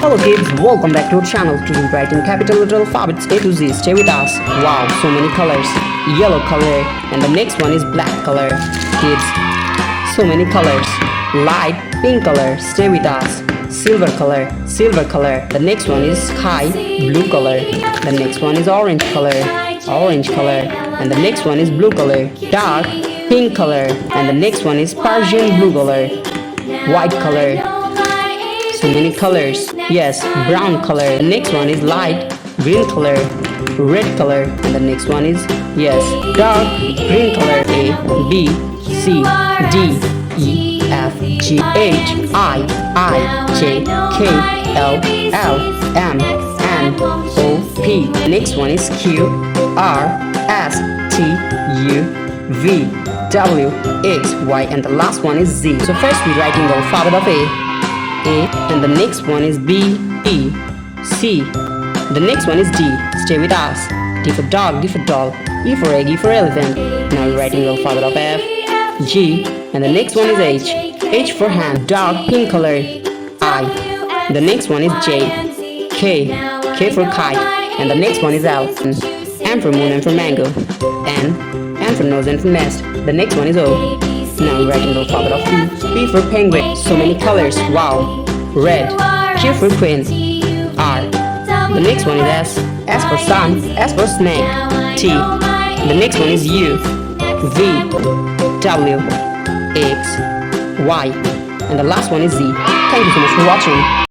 Hello kids, welcome back to our channel. Today we're writing capital letter alphabets A to Z. Stay with us. Wow, so many colors. Yellow color, and the next one is black color. Kids, so many colors. Light pink color. Stay with us. Silver color, silver color. The next one is sky blue color. The next one is orange color, orange color. And the next one is blue color, dark pink color. And the next one is Persian blue color, white color. So many colors. Yes, brown color. The next one is light green color, red color. And the next one is, yes, dark green color. A, B, C, D, E, F, G, H, I, J, K, L, L, M, N, O, P. The next one is Q, R, S, T, U, V, W, X, Y. And the last one is Z. So first we're writing the alphabet of A, and the next one is B, E, C. The next one is D. Stay with us. D for dog, D for doll, E for egg, E for elephant. Now we're writing the alphabet of F, G, and the next one is H. H for hand, dark pink color, I. The next one is J, K, K for kite, and the next one is L. M for moon, M for mango, N for nose, N for nest. The next one is O. Now we're writing the alphabet of P. P for penguin. So many colors. Wow. Red. Q for queen. R. The next one is S. S for sun. S for snake. T. The next one is U. V. W. X. Y. And the last one is Z. Thank you so much for watching.